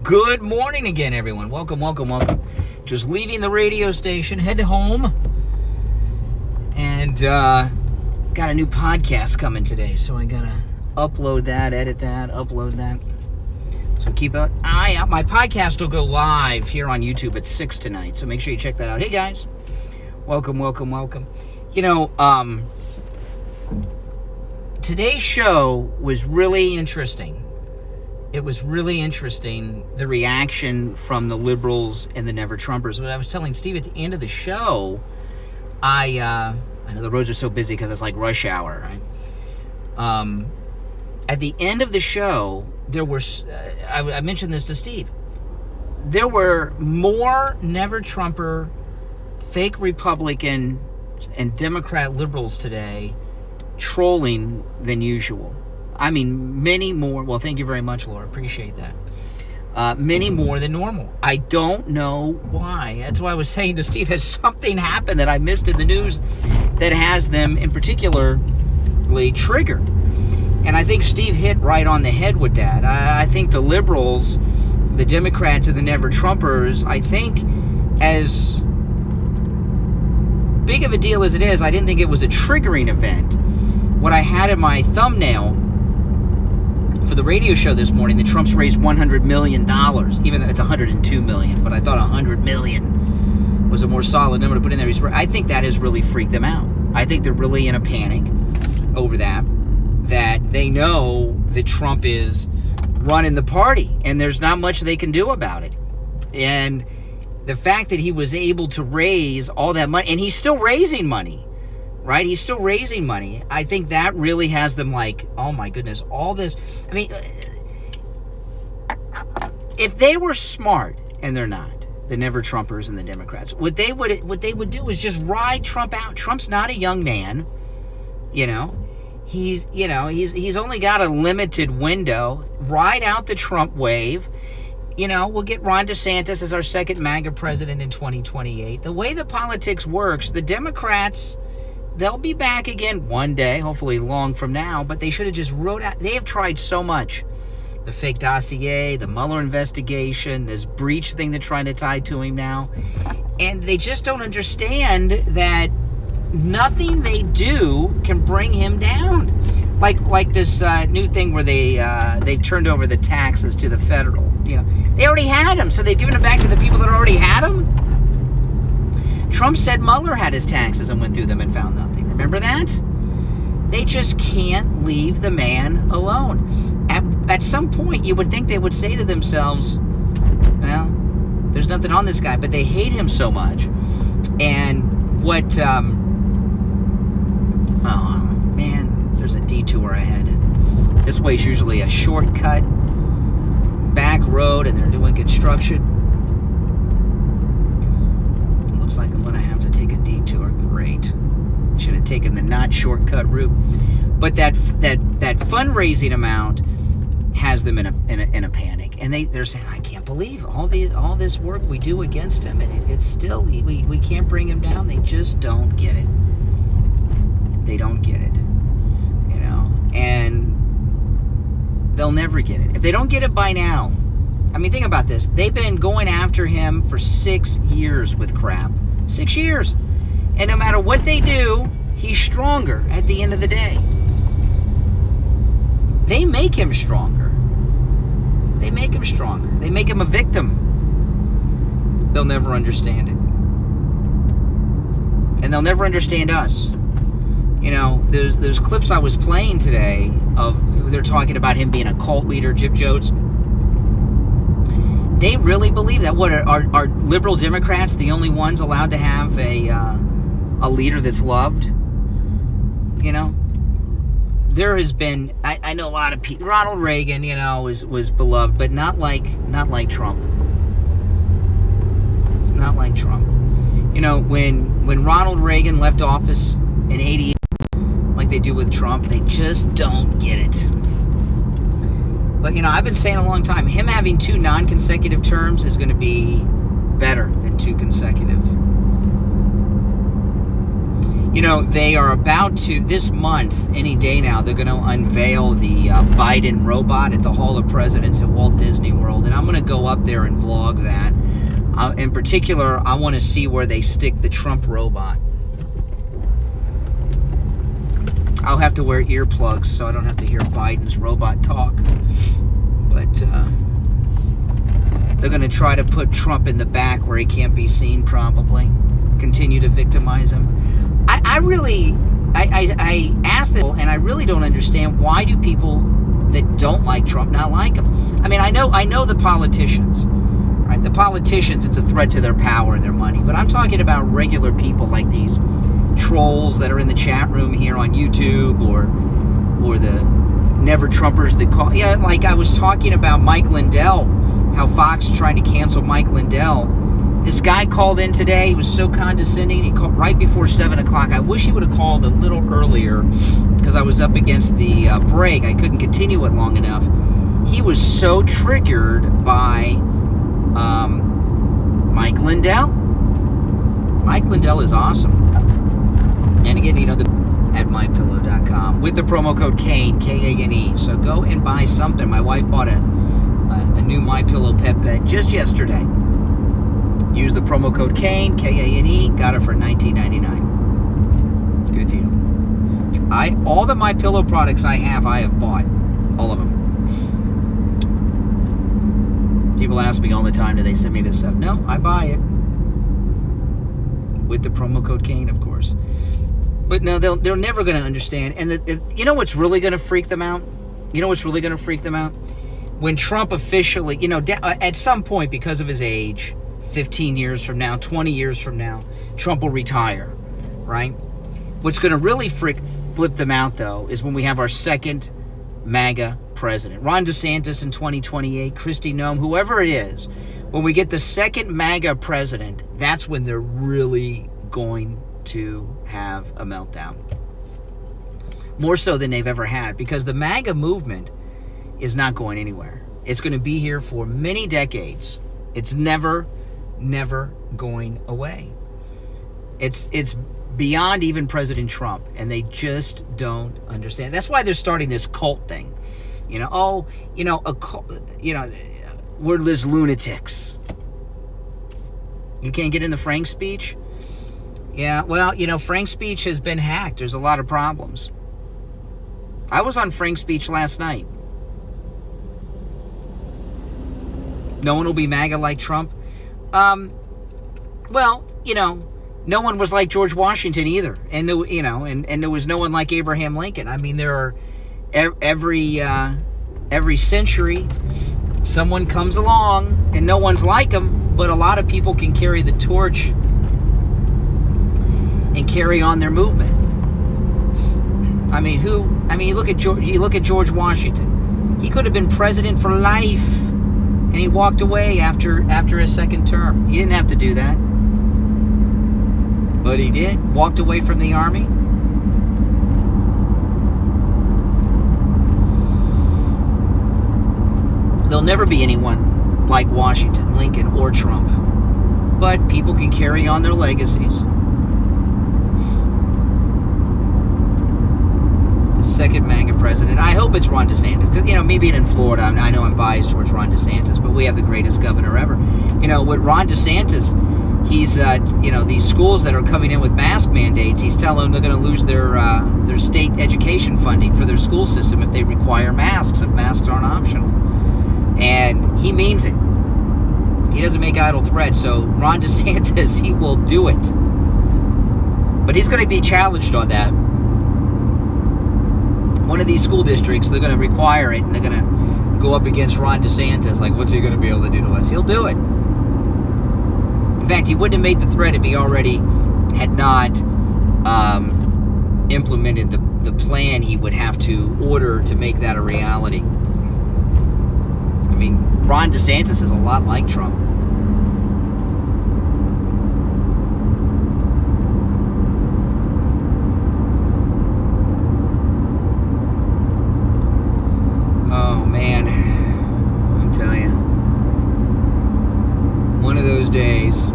Good morning again, everyone. Welcome. Just leaving the radio station, head home. And got a new podcast coming today, so I gotta upload that, edit that, upload that. So keep an eye out. My podcast will go live here on YouTube at 6 tonight, so make sure you check that out. Hey, guys. Welcome. You know, today's show was really interesting. It was really interesting, the reaction from the liberals and the never-Trumpers. But I was telling Steve at the end of the show, I know the roads are so busy because it's like rush hour, right? At the end of the show, there were, I mentioned this to Steve, there were more never-Trumper, fake Republican, and Democrat liberals today trolling than usual. I mean, many more. Well, thank you very much, Laura. Appreciate that. Many more than normal. I don't know why. That's why I was saying to Steve, has something happened that I missed in the news that has them in particularly triggered? And I think Steve hit right on the head with that. I think the liberals, the Democrats, and the never-Trumpers, I think as big of a deal as it is, I didn't think it was a triggering event. What I had in my thumbnail for the radio show this morning, that Trump's raised $100 million, even though it's $102 million, but I thought $100 million was a more solid number to put in there. I think that has really freaked them out. I think they're really in a panic over that they know that Trump is running the party, and there's not much they can do about it. And the fact that he was able to raise all that money, and he's still raising money, right? He's still raising money. I think that really has them like, oh my goodness, all this. I mean, if they were smart, and they're not, the never-Trumpers and the Democrats, what they would do is just ride Trump out. Trump's not a young man, you know. He's only got a limited window. Ride out the Trump wave. You know, we'll get Ron DeSantis as our second MAGA president in 2028. The way the politics works, the Democrats, they'll be back again one day, hopefully long from now, but they should have just wrote out. They have tried so much. The fake dossier, the Mueller investigation, this breach thing they're trying to tie to him now. And they just don't understand that nothing they do can bring him down. Like this new thing where they've turned over the taxes to the federal. You know, they already had them, so they've given it back to the people that already had them. Trump said Mueller had his taxes and went through them and found nothing. Remember that? They just can't leave the man alone. At some point, you would think they would say to themselves, well, there's nothing on this guy, but they hate him so much. And what, oh, man, there's a detour ahead. This way's usually a shortcut, back road, and they're doing construction. Looks like I'm going to have to take a detour. Great. Should have taken the not shortcut route. But that fundraising amount has them in a panic, and they're saying, I can't believe all this work we do against him, and it's still we can't bring him down. They just don't get it. They don't get it, you know, and they'll never get it if they don't get it by now. I mean, think about this. They've been going after him for 6 years with crap. 6 years. And no matter what they do, he's stronger at the end of the day. They make him stronger. They make him stronger. They make him a victim. They'll never understand it. And they'll never understand us. You know, there's clips I was playing today of, they're talking about him being a cult leader, Jip Jodes. They really believe that. What, are liberal Democrats the only ones allowed to have a leader that's loved? You know, there has been, I know a lot of people. Ronald Reagan, you know, was beloved, but not like Trump. Not like Trump. You know, when Ronald Reagan left office in '88, like they do with Trump, they just don't get it. But, you know, I've been saying a long time, him having 2 non-consecutive terms is going to be better than 2 consecutive. You They are about to, this month, any day now, they're going to unveil the Biden robot at the Hall of Presidents at Walt Disney World. And I'm going to go up there and vlog that. In particular, I want to see where they stick the Trump robot. I'll have to wear earplugs so I don't have to hear Biden's robot talk. But they're going to try to put Trump in the back where he can't be seen, probably. Continue to victimize him. I asked them, and I really don't understand, why do people that don't like Trump not like him? I mean, I know the politicians, right? The politicians, it's a threat to their power and their money. But I'm talking about regular people like these trolls that are in the chat room here on YouTube, or the never Trumpers that call. Yeah, like I was talking about Mike Lindell, how Fox is trying to cancel Mike Lindell. This guy called in today. He was so condescending. He called right before 7 o'clock. I wish he would have called a little earlier because I was up against the break. I couldn't continue it long enough. He was so triggered by Mike Lindell. Mike Lindell is awesome. And again, at mypillow.com with the promo code KANE, K-A-N-E. So go and buy something. My wife bought a new MyPillow pet bed just yesterday. Use the promo code KANE, K-A-N-E. Got it for $19.99. Good deal. All the MyPillow products I have bought. All of them. People ask me all the time, do they send me this stuff? No, I buy it. With the promo code KANE, of course. But no, they're never going to understand. And you know what's really going to freak them out? When Trump officially, at some point, because of his age, 15 years from now, 20 years from now, Trump will retire, right? What's going to really flip them out, though, is when we have our second MAGA president. Ron DeSantis in 2028, Kristi Noem, whoever it is. When we get the second MAGA president, that's when they're really going to have a meltdown. More so than they've ever had, because the MAGA movement is not going anywhere. It's going to be here for many decades. It's never going away. It's beyond even President Trump, and they just don't understand. That's why they're starting this cult thing. We're this lunatics. You can't get in the Frank speech? Yeah, well, Frank's speech has been hacked. There's a lot of problems. I was on Frank's speech last night. No one will be MAGA like Trump. No one was like George Washington either, and there was no one like Abraham Lincoln. I mean, there are every century someone comes along, and no one's like them, but a lot of people can carry the torch and carry on their movement. You look at George Washington. He could have been president for life. And he walked away after his second term. He didn't have to do that. But he did. Walked away from the army. There'll never be anyone like Washington, Lincoln, or Trump. But people can carry on their legacies. The second MAGA president. I hope it's Ron DeSantis. Because, me being in Florida, I know I'm biased towards Ron DeSantis, but we have the greatest governor ever. With Ron DeSantis, he's, these schools that are coming in with mask mandates, he's telling them they're going to lose their state education funding for their school system if they require masks, if masks aren't optional. And he means it. He doesn't make idle threats. So Ron DeSantis, he will do it. But he's going to be challenged on that. One of these school districts, they're going to require it, and they're going to go up against Ron DeSantis. Like, what's he going to be able to do to us? He'll do it. In fact, he wouldn't have made the threat if he already had not implemented the plan he would have to order to make that a reality. Ron DeSantis is a lot like Trump. Oh, man. I tell you. One of those days.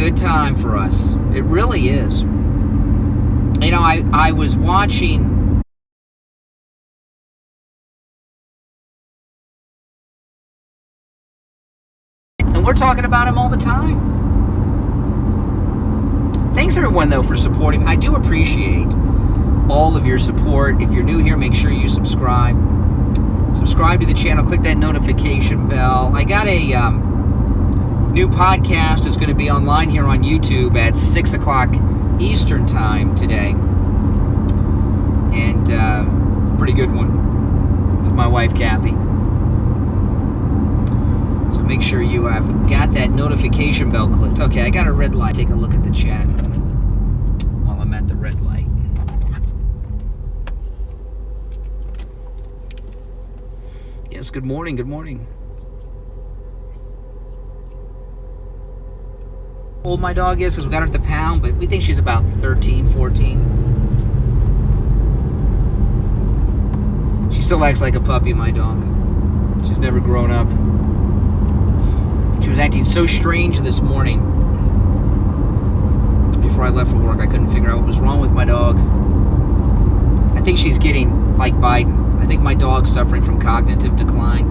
good time for us. It really is. You know, I was watching... And we're talking about him all the time. Thanks, everyone, though, for supporting. I do appreciate all of your support. If you're new here, make sure you subscribe. Subscribe to the channel. Click that notification bell. I got a new podcast that's going to be online here on YouTube at 6 o'clock Eastern Time today. And it's a pretty good one with my wife, Kathy. So make sure you have got that notification bell clicked. Okay, I got a red light. Take a look at the chat while I'm at the red light. Yes, good morning, good morning. How old my dog is, because we got her at the pound, but we think she's about 13, 14. She still acts like a puppy, my dog. She's never grown up. She was acting so strange this morning. Before I left for work, I couldn't figure out what was wrong with my dog. I think she's getting like Biden. I think my dog's suffering from cognitive decline.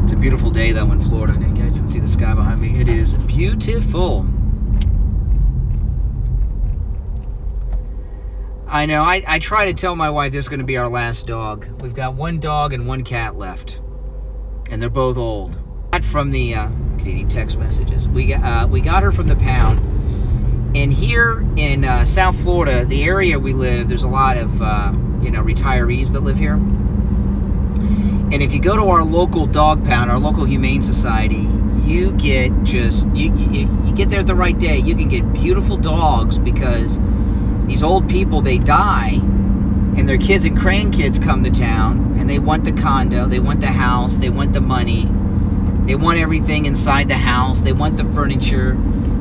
It's a beautiful day, though, in Florida. And you guys can see the sky behind me. It is beautiful. I know. I try to tell my wife this is going to be our last dog. We've got one dog and one cat left. And they're both old. Not from the getting text messages. We got her from the pound. And here in South Florida, the area we live, there's a lot of retirees that live here. And if you go to our local dog pound, our local humane society, you get you get there at the right day. You can get beautiful dogs because these old people, they die, and their kids and grandkids come to town, and they want the condo, they want the house, they want the money, they want everything inside the house, they want the furniture,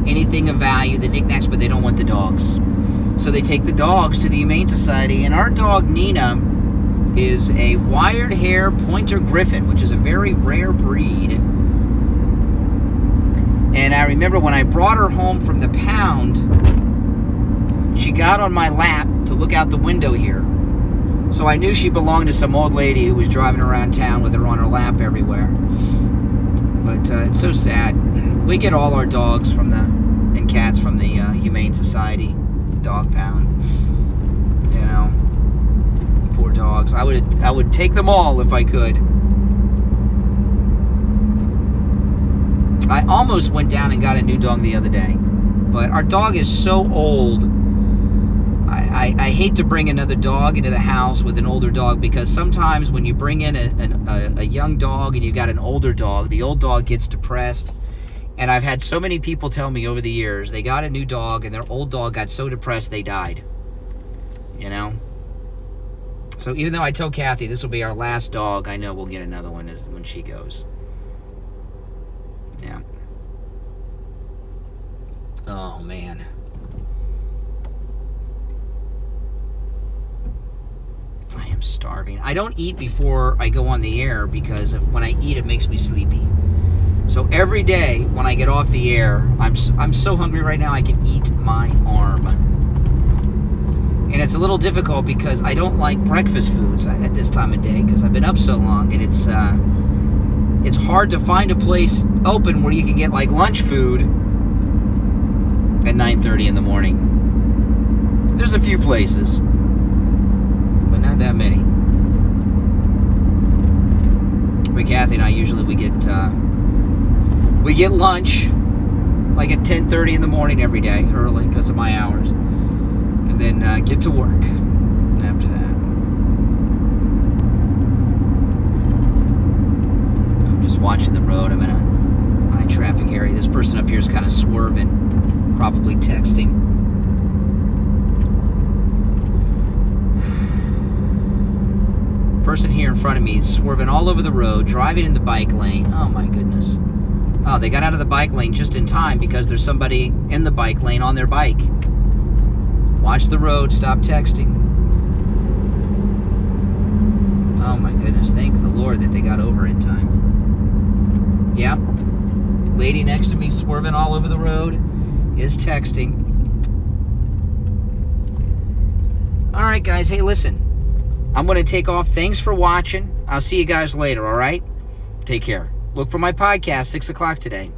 anything of value, the knickknacks, but they don't want the dogs. So they take the dogs to the Humane Society, and our dog Nina is a wired hair pointer griffin, which is a very rare breed. And I remember when I brought her home from the pound, she got on my lap to look out the window here. So I knew she belonged to some old lady who was driving around town with her on her lap everywhere. But it's so sad. We get all our dogs and cats from the Humane Society dog pound. You know, poor dogs. I would take them all if I could. I almost went down and got a new dog the other day, but our dog is so old. I hate to bring another dog into the house with an older dog, because sometimes when you bring in a young dog and you've got an older dog, the old dog gets depressed. And I've had so many people tell me over the years, they got a new dog and their old dog got so depressed they died. You know? So even though I told Kathy this will be our last dog, I know we'll get another one when she goes. Yeah. Oh, man. I am starving. I don't eat before I go on the air because when I eat, it makes me sleepy. So every day when I get off the air, I'm so hungry right now I can eat my arm. And it's a little difficult because I don't like breakfast foods at this time of day because I've been up so long, and it's hard to find a place open where you can get like lunch food at 9:30 in the morning. There's a few places, but not that many. But Kathy and I usually we get lunch like at 10:30 in the morning every day, early because of my hours, and then get to work after that. I'm just watching the road. I'm in a high traffic area. This person up here is kind of swerving, probably texting. Person here in front of me is swerving all over the road, driving in the bike lane. Oh my goodness. Oh, they got out of the bike lane just in time because there's somebody in the bike lane on their bike. Watch the road, stop texting. Oh my goodness, thank the Lord that they got over in time. Yep. Lady next to me swerving all over the road is texting. All right, guys. Hey, listen. I'm going to take off. Thanks for watching. I'll see you guys later, all right? Take care. Look for my podcast, 6 o'clock today.